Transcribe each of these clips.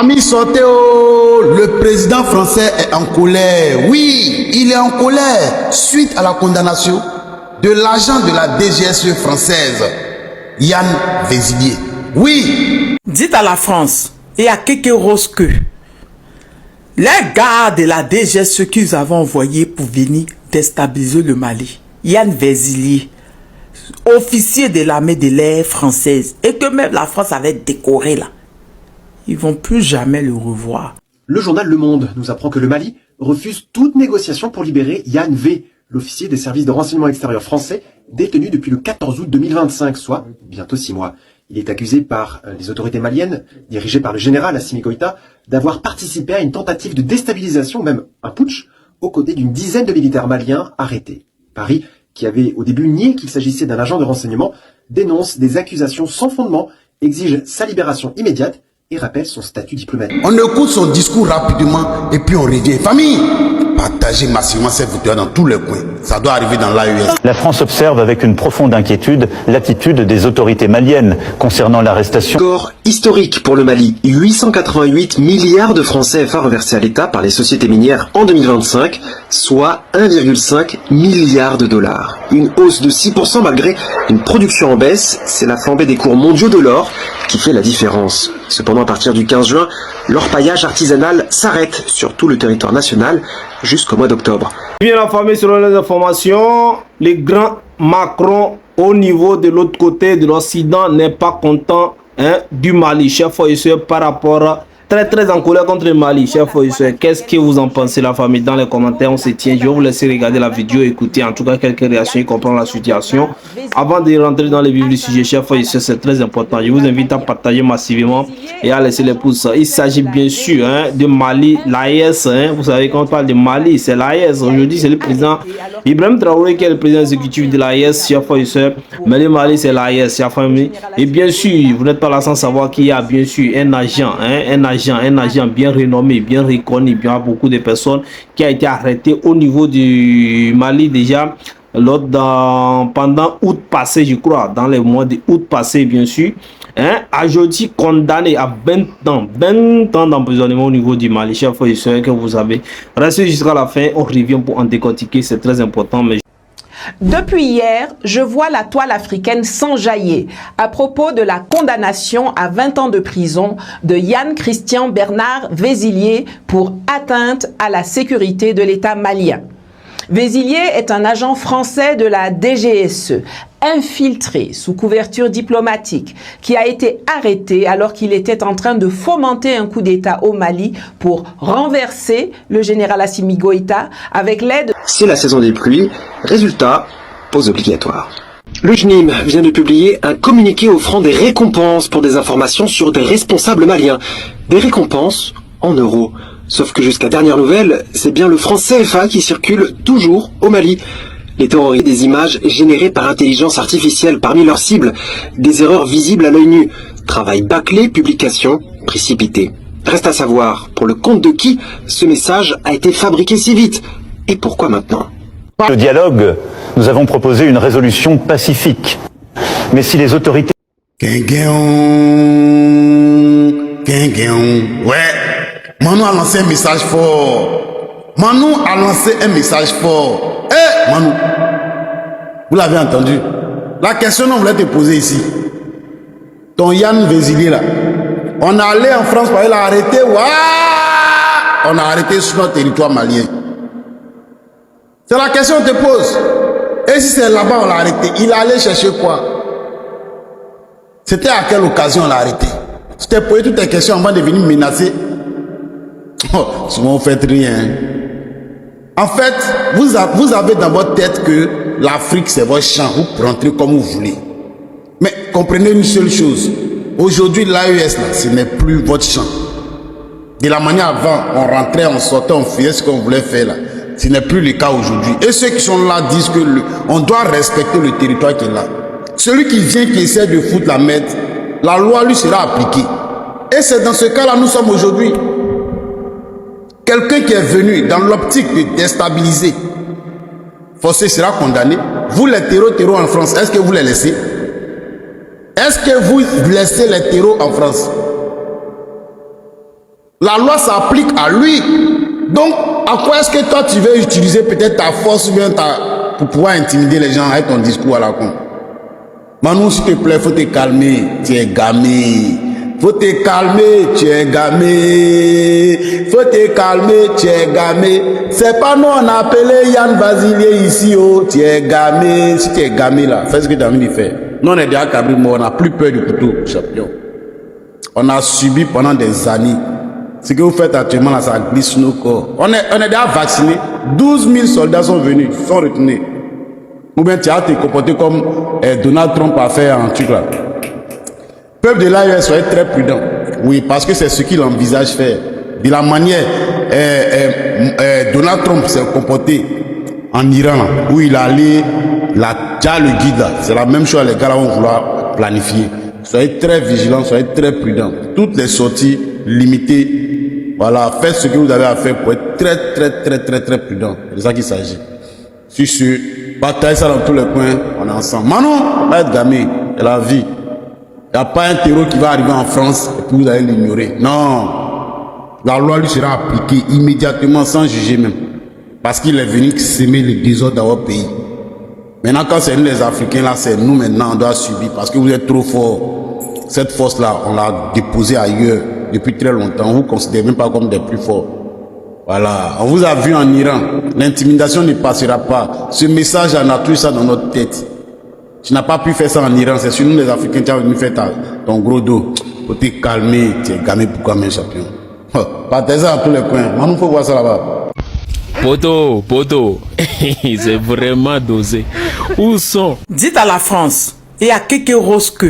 Ami Soteo, le président français est en colère. Oui, il est en colère suite à la condamnation de l'agent de la DGSE française, Yann Vézilier. Oui. Dites à la France et à Kekeros que les gars de la DGSE qu'ils avaient envoyés pour venir déstabiliser le Mali, Yann Vézilier, officier de l'armée de l'air française, et que même la France avait décoré là, ils vont plus jamais le revoir. Le journal Le Monde nous apprend que le Mali refuse toute négociation pour libérer Yann V, l'officier des services de renseignement extérieur français, détenu depuis le 14 août 2025, soit bientôt 6 mois. Il est accusé par les autorités maliennes, dirigées par le général Assimi Goïta, d'avoir participé à une tentative de déstabilisation, même un putsch, aux côtés d'une dizaine de militaires maliens arrêtés. Paris, qui avait au début nié qu'il s'agissait d'un agent de renseignement, dénonce des accusations sans fondement, exige sa libération immédiate et rappelle son statut diplomatique. On écoute son discours rapidement et puis on revient. Famille, partagez massivement cette vidéo dans tous les coins. Ça doit arriver dans l'AES. La France observe avec une profonde inquiétude l'attitude des autorités maliennes concernant l'arrestation. Score historique pour le Mali. 888 milliards de francs CFA reversés à l'État par les sociétés minières en 2025, soit 1,5 milliard de dollars. Une hausse de 6% malgré une production en baisse. C'est la flambée des cours mondiaux de l'or qui fait la différence. Cependant, à partir du 15 juin, l'orpaillage artisanal s'arrête sur tout le territoire national jusqu'au mois d'octobre. Bien la famille, selon les informations, le grand Macron au niveau de l'autre côté de l'Occident n'est pas content du Mali, chef fournisseur, par rapport à très en colère contre le Mali, chef fournisseur. Qu'est-ce que vous en pensez la famille? Dans les commentaires, on se tient. Je vais vous laisser regarder la vidéo, écouter en tout cas quelques réactions et comprendre la situation. Avant de rentrer dans les vifs du sujet, chef fournisseur, c'est très important. Je vous invite à partager massivement et à laisser les pouces. Il s'agit bien sûr de Mali, l'AES. Vous savez, quand on parle de Mali, c'est l'AES. Aujourd'hui, c'est le président Ibrahim Traoré qui est le président exécutif de l'AES, chef fournisseur. Mais le Mali, c'est l'AES, chef famille. Et bien sûr, vous n'êtes pas là sans savoir qu'il y a bien sûr un agent, un agent bien renommé, bien reconnu, bien beaucoup de personnes qui a été arrêté au niveau du Mali déjà pendant août passé, je crois, dans les mois d'août passé, bien sûr. Aujourd'hui condamné à 20 ans d'emprisonnement au niveau du Mali, chers frères et sœurs, que vous avez. Restez jusqu'à la fin, on revient pour en décortiquer, c'est très important. Mais depuis hier, je vois la toile africaine s'enjailler à propos de la condamnation à 20 ans de prison de Yann Christian Bernard Vézilier pour atteinte à la sécurité de l'État malien. Vézilier est un agent français de la DGSE, infiltré sous couverture diplomatique, qui a été arrêté alors qu'il était en train de fomenter un coup d'État au Mali pour renverser le général Assimi Goïta avec l'aide... C'est la saison des pluies, résultat, pause obligatoire. Le JNIM vient de publier un communiqué offrant des récompenses pour des informations sur des responsables maliens. Des récompenses en euros. Sauf que jusqu'à dernière nouvelle, c'est bien le franc CFA qui circule toujours au Mali. Les terroristes, des images générées par intelligence artificielle parmi leurs cibles, des erreurs visibles à l'œil nu, travail bâclé, publication précipitée. Reste à savoir pour le compte de qui ce message a été fabriqué si vite et pourquoi maintenant. Le dialogue, nous avons proposé une résolution pacifique. Mais si les autorités... Ouais. Manou a lancé un message fort. Manou a lancé un message fort. Eh, Manou, vous l'avez entendu. La question qu'on voulait te poser ici. Ton Yann Vézilier là. On est allé en France pour l'a arrêté. On a arrêté sur notre territoire malien. C'est la question qu'on te pose. Et si c'est là-bas on l'a arrêté, il allait chercher quoi? C'était à quelle occasion on l'a arrêté? C'était posé toutes tes questions avant de venir menacer. Oh, souvent vous faites rien. En fait, vous avez dans votre tête que l'Afrique c'est votre champ, vous rentrez comme vous voulez. Mais comprenez une seule chose. Aujourd'hui, l'AES, ce n'est plus votre champ. De la manière avant, on rentrait, on sortait, on faisait ce qu'on voulait faire là. Ce n'est plus le cas aujourd'hui. Et ceux qui sont là disent que on doit respecter le territoire qui est là. Celui qui vient, qui essaie de foutre la merde, la loi lui sera appliquée. Et c'est dans ce cas-là nous sommes aujourd'hui. Quelqu'un qui est venu dans l'optique de déstabiliser, forcé sera condamné. Vous les terreaux en France, est-ce que vous les laissez? Est-ce que vous laissez les terreaux en France? La loi s'applique à lui. Donc, à quoi est-ce que toi, tu veux utiliser peut-être ta force ou bien pour pouvoir intimider les gens avec ton discours à la con? Manou, s'il te plaît, faut te calmer. Tu es gamé. Faut te calmer, tu es gamé. Faut te calmer, tu es gamé. C'est pas nous, on a appelé Yann Vasilier ici, oh. Tu es gamé. Si tu es gamé là, fais ce que tu as envie de faire. Nous, on est déjà cabri mort, on n'a plus peur du couteau, champion. On a subi pendant des années. Ce que vous faites actuellement là, ça glisse nos corps. On est déjà vaccinés. 12 000 soldats sont venus, sont retournés. Ou bien tu as te comporté comme Donald Trump a fait en truc là. Peuple de l'AES, soyez très prudent. Oui, parce que c'est ce qu'il envisage faire. De la manière Donald Trump s'est comporté en Iran, là, où il allait, déjà le guide là. C'est la même chose, les gars là vont vouloir planifier. Soyez très vigilants, soyez très prudents. Toutes les sorties limitées. Voilà, faites ce que vous avez à faire pour être très prudent. C'est de ça qu'il s'agit. Sur ce, partagez ça dans tous les coins, on est ensemble. Manon, pas être gamé, c'est la vie. Il n'y a pas un terreau qui va arriver en France et puis vous allez l'ignorer. Non. La loi lui sera appliquée immédiatement sans juger même. Parce qu'il est venu s'aimer le désordre dans votre pays. Maintenant, quand c'est nous les Africains, là, c'est nous maintenant, on doit subir parce que vous êtes trop forts. Cette force-là, on l'a déposée ailleurs depuis très longtemps. On ne vous considère même pas comme des plus forts. Voilà. On vous a vu en Iran. L'intimidation ne passera pas. Ce message, on a tout ça dans notre tête. Tu n'as pas pu faire ça en Iran. C'est sur nous les Africains, tu as venu faire ton gros dos. Pour te calmer, tu es gamé pourquoi mes champions. Partagez ça dans tous les coins. Maintenant, il faut voir ça là-bas. Poto, c'est vraiment dosé. Où sont? Dites à la France, il y a quelques roses que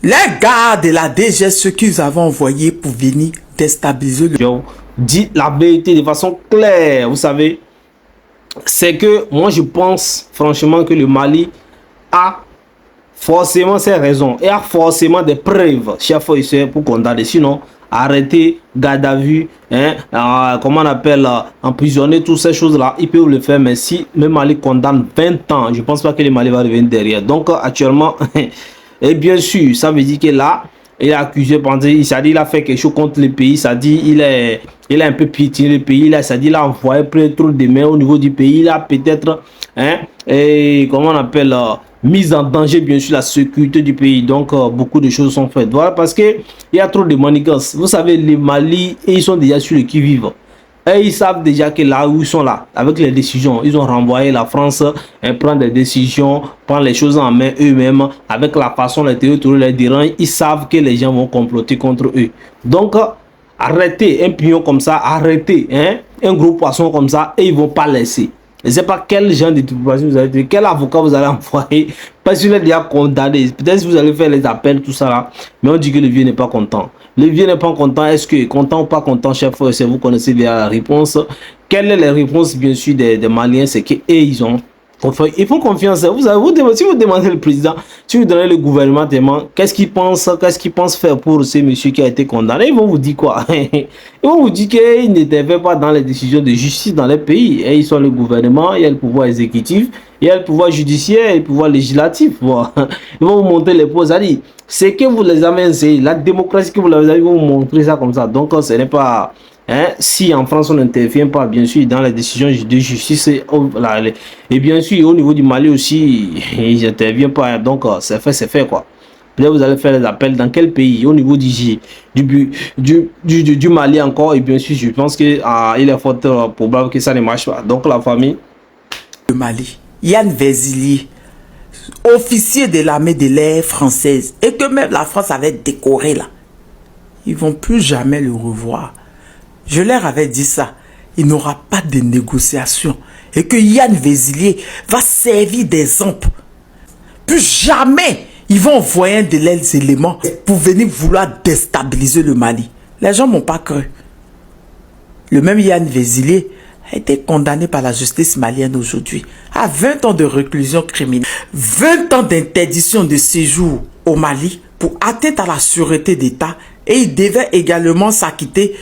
les gars de la DGS, ceux qu'ils avaient envoyés pour venir déstabiliser le... Dites la vérité de façon claire, vous savez. C'est que moi je pense franchement que le Mali a forcément ses raisons et a forcément des preuves, chef officier, pour condamner. Sinon, arrêter, garde à vue, comment on appelle, emprisonner, toutes ces choses-là, ils peuvent le faire. Mais si le Mali condamne 20 ans, je ne pense pas que le Mali va revenir derrière. Donc actuellement, et bien sûr, ça veut dire que là, il est accusé, il a dit il a fait quelque chose contre le pays, ça dit il a un peu piétiné le pays, ça dit il a envoyé trop de mains au niveau du pays, il a peut-être, comment on appelle, mise en danger bien sûr la sécurité du pays. Donc beaucoup de choses sont faites. Voilà, parce que il y a trop de manigances. Vous savez, les Mali, ils sont déjà sur le qui-vive. Et ils savent déjà que là où ils sont là, avec les décisions, ils ont renvoyé la France, prendre des décisions, prendre les choses en main eux-mêmes, avec la façon les territoires les dérangent, ils savent que les gens vont comploter contre eux. Donc, arrêtez un pion comme ça, arrêtez un gros poisson comme ça, et ils ne vont pas laisser. Je ne sais pas quel genre de population vous allez, quel avocat vous allez envoyer, parce qu'il est déjà condamné. Peut-être que vous allez faire les appels, tout ça là, mais on dit que le vieux n'est pas content. Le vieux n'est pas content. Est-ce que content ou pas content, chef, si vous connaissez bien la réponse. Quelle est la réponse, bien sûr, des Maliens? C'est qu'ils ils font confiance. Si vous demandez le président, si vous donnez le gouvernement, qu'est-ce qu'il pense faire pour ce monsieur qui a été condamné, ils vont vous dire quoi? Ils vont vous dire qu'ils n'étaient pas dans les décisions de justice dans les pays. Et ils sont le gouvernement, il y a le pouvoir exécutif, il y a le pouvoir judiciaire et le pouvoir législatif. Bon. Ils vont vous montrer les poses. C'est que vous les avez essayé, la démocratie que vous avez, ils vont vous montrer ça comme ça. Donc ce n'est pas... si en France on n'intervient pas bien sûr dans les décisions de justice et bien sûr au niveau du Mali aussi ils n'interviennent pas, donc c'est fait quoi. Là vous allez faire les appels dans quel pays? Au niveau du Mali encore, et bien sûr je pense que il est fort probable que ça ne marche pas. Donc la famille le Mali, Yann Vézilier, officier de l'armée de l'air française, et que même la France avait décoré là, ils vont plus jamais le revoir. Je leur avais dit ça. Il n'aura pas de négociation. Et que Yann Vézilier va servir d'exemple. Plus jamais ils vont envoyer de leurs éléments pour venir vouloir déstabiliser le Mali. Les gens ne m'ont pas cru. Le même Yann Vézilier a été condamné par la justice malienne aujourd'hui à 20 ans de réclusion criminelle, 20 ans d'interdiction de séjour au Mali pour atteinte à la sûreté d'État, et il devait également s'acquitter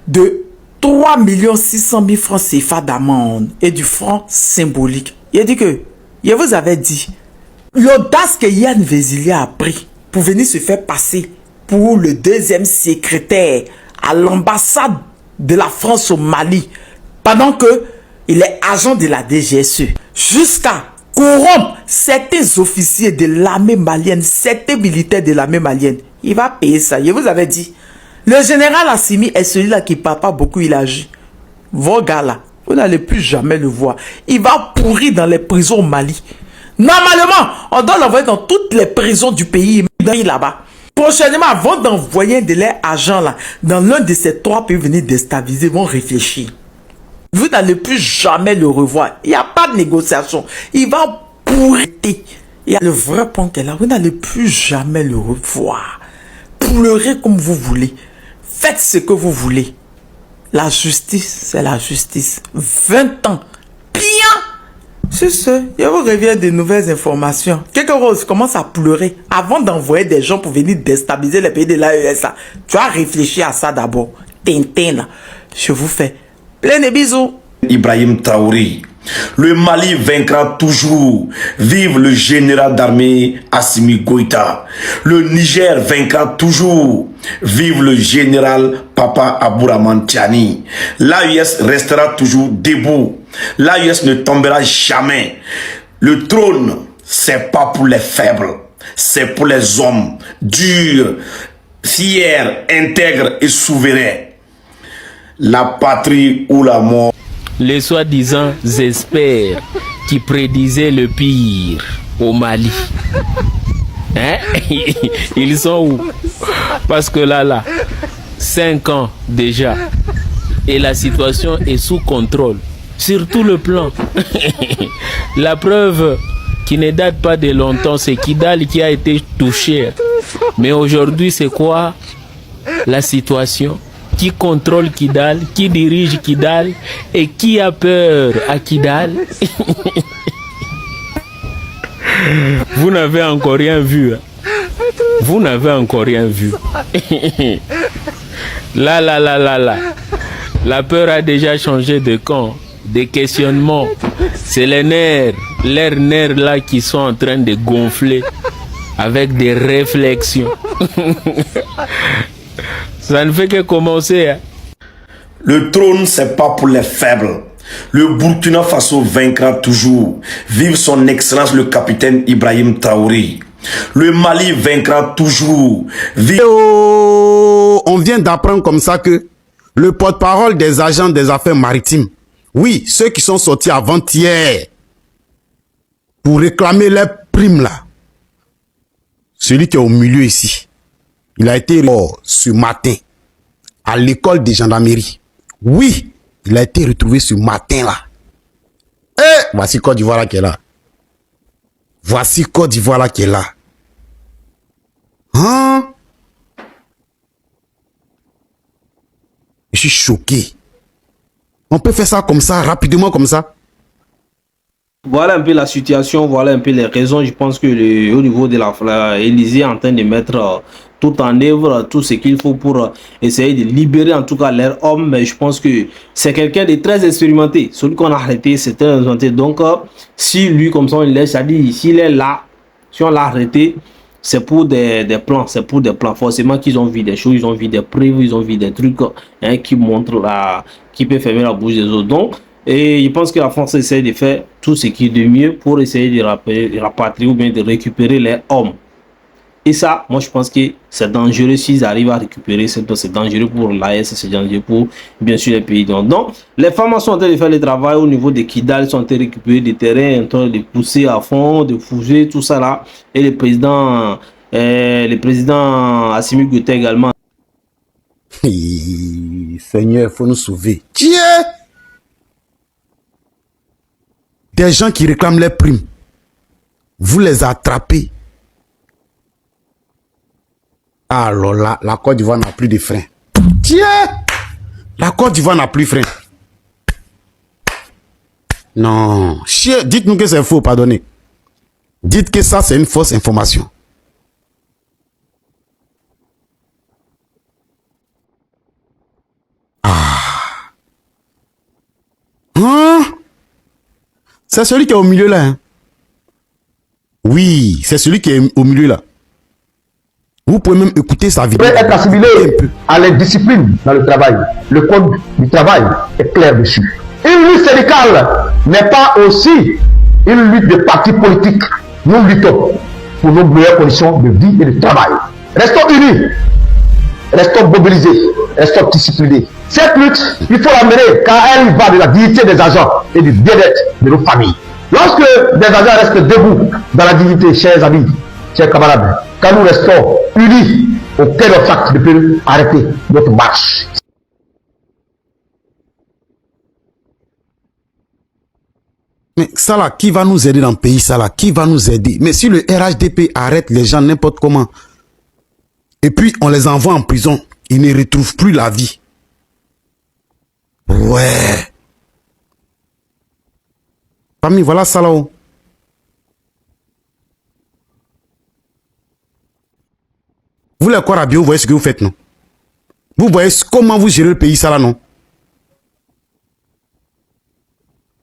de 3 600 000 francs CFA d'amende et du franc symbolique. Il a dit que, je vous avais dit, l'audace que Yann Vézilier a pris pour venir se faire passer pour le deuxième secrétaire à l'ambassade de la France au Mali pendant que il est agent de la DGSE jusqu'à corrompre certains officiers de l'armée malienne, certains militaires de l'armée malienne. Il va payer ça. Je vous avais dit. Le général Assimi est celui-là qui parle pas beaucoup, il agit. Vos gars là, vous n'allez plus jamais le voir. Il va pourrir dans les prisons au Mali. Normalement, on doit l'envoyer dans toutes les prisons du pays là-bas. Prochainement, avant d'envoyer un de leurs agents là, dans l'un de ces 3 pays venus déstabiliser, ils vont réfléchir. Vous n'allez plus jamais le revoir. Il n'y a pas de négociation. Il va pourrir. Il y a le vrai point qu'elle a. Vous n'allez plus jamais le revoir. Pleurez comme vous voulez. Faites ce que vous voulez. La justice, c'est la justice. 20 ans. Bien. C'est ce. Je vous reviens de nouvelles informations. Quelque chose commence à pleurer. Avant d'envoyer des gens pour venir déstabiliser les pays de l'AES, tu as réfléchi à ça d'abord. Tintin, là. Je vous fais plein de bisous. Ibrahim Traoré. Le Mali vaincra toujours. Vive le général d'armée Assimi Goïta. Le Niger vaincra toujours. Vive le général Papa Abouraman Tiani. L'AES restera toujours debout. L'AES ne tombera jamais. Le trône, c'est pas pour les faibles. C'est pour les hommes durs, fiers, intègres et souverains. La patrie ou la mort. Les soi-disant experts qui prédisaient le pire au Mali. Hein? Ils sont où? Parce que là, 5 ans déjà, et la situation est sous contrôle, sur tout le plan. La preuve qui ne date pas de longtemps, c'est Kidal qui a été touché. Mais aujourd'hui, c'est quoi la situation? Qui contrôle Kidal, qui dirige Kidal et qui a peur à Kidal? Vous n'avez encore rien vu. Vous n'avez encore rien vu. Là. La peur a déjà changé de camp, des questionnements. C'est les nerfs là qui sont en train de gonfler avec des réflexions. Ça ne fait que commencer. Hein. Le trône, c'est pas pour les faibles. Le Burkina Faso vaincra toujours. Vive son excellence le capitaine Ibrahim Traoré. Le Mali vaincra toujours. Vive... On vient d'apprendre comme ça que le porte-parole des agents des affaires maritimes, oui, ceux qui sont sortis avant-hier pour réclamer leurs primes là, celui qui est au milieu ici, il a été mort ce matin à l'école de gendarmerie. Oui, il a été retrouvé ce matin là. Et voici Côte d'Ivoire là qui est là. Voici Côte d'Ivoire là qui est là. Hein? Je suis choqué. On peut faire ça comme ça, rapidement comme ça. Voilà un peu la situation, voilà un peu les raisons. Je pense que au niveau de l'Élysée est en train de mettre tout en œuvre, tout ce qu'il faut pour essayer de libérer en tout cas leurs hommes. Mais je pense que c'est quelqu'un de très expérimenté. Celui qu'on a arrêté, c'est très expérimenté. Donc, si lui, comme ça, on le laisse, c'est-à-dire, s'il est là, si on l'a arrêté, c'est pour des plans, c'est pour des plans. Forcément qu'ils ont vu des choses, ils ont vu des preuves, ils ont vu des trucs qui montrent qui peut fermer la bouche des autres. Donc, et je pense que la France essaie de faire tout ce qui est de mieux pour essayer de rapatrier ou bien de récupérer les hommes. Et ça, moi je pense que c'est dangereux s'ils arrivent à récupérer, c'est dangereux pour l'AES, c'est dangereux pour bien sûr les pays. Donc, les femmes sont en train de faire le travail au niveau de Kidal, sont en train de récupérer des terrains, en train de pousser à fond, de fouger, tout ça là. Et le président Assimi Goïta également. Seigneur, il faut nous sauver. Dieu! Des gens qui réclament les primes, vous les attrapez. Alors là, la Côte d'Ivoire n'a plus de frein. Tiens! La Côte d'Ivoire n'a plus de frein. Non. Dites-nous que c'est faux, pardonnez. Dites que ça, c'est une fausse information. C'est celui qui est au milieu là. Hein? Oui, c'est celui qui est au milieu là. Vous pouvez même écouter sa vidéo. Peut être assimilé à l'indiscipline dans le travail. Le code du travail est clair dessus. Une lutte syndicale n'est pas aussi une lutte de partis politiques. Nous luttons pour nos meilleures conditions de vie et de travail. Restons unis, restons mobilisés, restons disciplinés. Cette lutte, il faut la mener car elle va de la dignité des agents et du bien-être de nos familles. Lorsque des agents restent debout dans la dignité, chers amis, chers camarades, quand nous restons unis, aucun obstacle ne peut arrêter notre marche. Mais ça là, qui va nous aider dans le pays, ça là, qui va nous aider? Mais si le RHDP arrête les gens n'importe comment, et puis on les envoie en prison, ils ne retrouvent plus la vie. Ouais. Famille, voilà ça là-haut. Vous les croire à bien, vous voyez ce que vous faites, non? Vous voyez comment vous gérez le pays, ça là, non?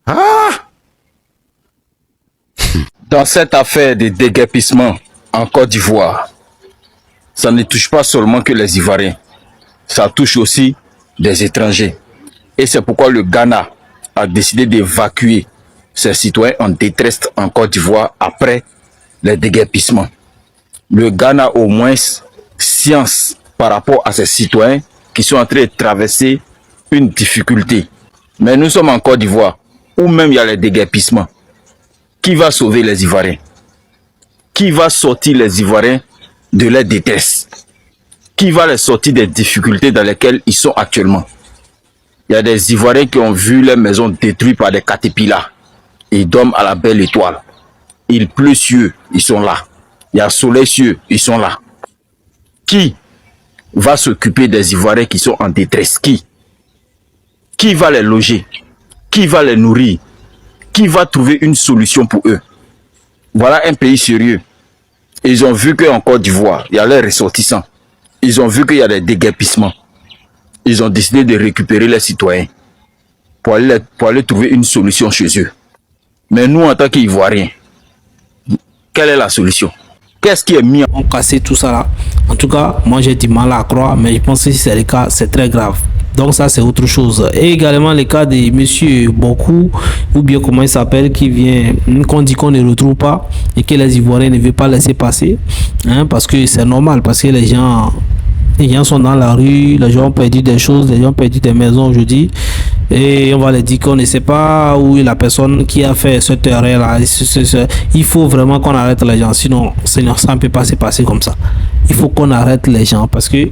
Ah! Dans cette affaire de déguerpissement en Côte d'Ivoire, ça ne touche pas seulement que les Ivoiriens, ça touche aussi des étrangers. Et c'est pourquoi le Ghana a décidé d'évacuer ses citoyens en détresse en Côte d'Ivoire après les déguerpissements. Le Ghana a au moins science par rapport à ses citoyens qui sont en train de traverser une difficulté. Mais nous sommes en Côte d'Ivoire, où même il y a les déguerpissements. Qui va sauver les Ivoiriens? Qui va sortir les Ivoiriens de leur détresse? Qui va les sortir des difficultés dans lesquelles ils sont actuellement? Il y a des Ivoiriens qui ont vu leurs maisons détruites par des caterpillars. Ils dorment à la belle étoile. Il pleut sur eux, ils sont là. Il y a soleil sur eux, ils sont là. Qui va s'occuper des Ivoiriens qui sont en détresse? Qui va les loger? Qui va les nourrir? Qui va trouver une solution pour eux? Voilà un pays sérieux. Ils ont vu qu'en Côte d'Ivoire, il y a les ressortissants. Ils ont vu qu'il y a des déguerpissements. Ils ont décidé de récupérer les citoyens pour aller trouver une solution chez eux. Mais nous, en tant qu'Ivoiriens, quelle est la solution? Qu'est-ce qui est mis en casser tout ça là? En tout cas, moi j'ai du mal à croire, mais je pense que si c'est le cas, c'est très grave. Donc ça c'est autre chose. Et également le cas de monsieur Bokou, ou bien comment il s'appelle, qui vient, qu'on dit qu'on ne retrouve pas et que les Ivoiriens ne veulent pas laisser passer, hein, parce que c'est normal, parce que les gens sont dans la rue, les gens ont perdu des choses, les gens ont perdu des maisons aujourd'hui. Et on va leur dire qu'on ne sait pas où est la personne qui a fait cette erreur là. Il faut vraiment qu'on arrête les gens, sinon ça ne peut pas se passer comme ça. Il faut qu'on arrête les gens parce que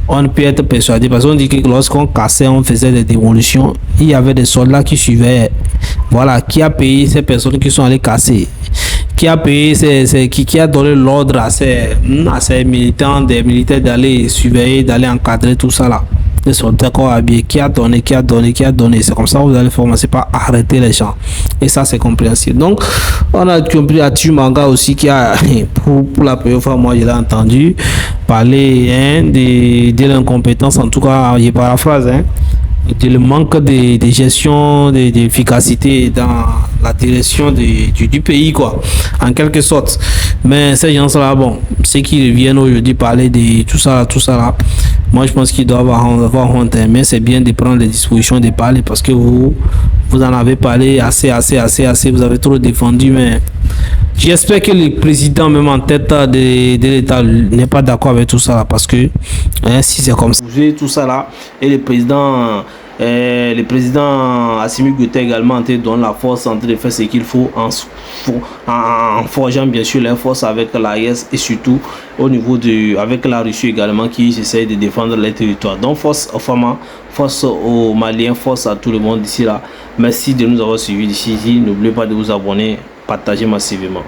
on peut être persuadé, parce qu'on dit que lorsqu'on cassait, on faisait des démolitions, il y avait des soldats qui suivaient. Voilà, qui a payé ces personnes qui sont allées casser? Qui a payé, qui a donné l'ordre à ces militants, des militaires d'aller surveiller, d'aller encadrer tout ça là? Ils sont d'accord habillés. Qui a donné? C'est comme ça que vous allez commencer par arrêter les gens. Et ça, c'est compréhensible. Donc, on a compris à Tumanga aussi qui a, pour la première fois, moi, je l'ai entendu parler de l'incompétence. En tout cas, je paraphrase, le manque de gestion, d'efficacité dans la direction du pays, quoi, en quelque sorte. Mais ces gens-là, bon, ceux qui viennent aujourd'hui parler de tout ça là, moi je pense qu'ils doivent avoir honte, mais c'est bien de prendre les dispositions, de parler, parce que vous en avez parlé assez, vous avez trop défendu, mais j'espère que le président, même en tête de l'État, n'est pas d'accord avec tout ça là, parce que si c'est comme ça, tout ça là, et le président Assimi Goïta également donne la force en train de faire ce qu'il faut en forgeant bien sûr les forces avec l'AES et surtout au niveau avec la Russie également qui essaie de défendre les territoires. Donc force aux femmes, force aux Maliens, force à tout le monde d'ici là. Merci de nous avoir suivis d'ici. N'oubliez pas de vous abonner, partager massivement.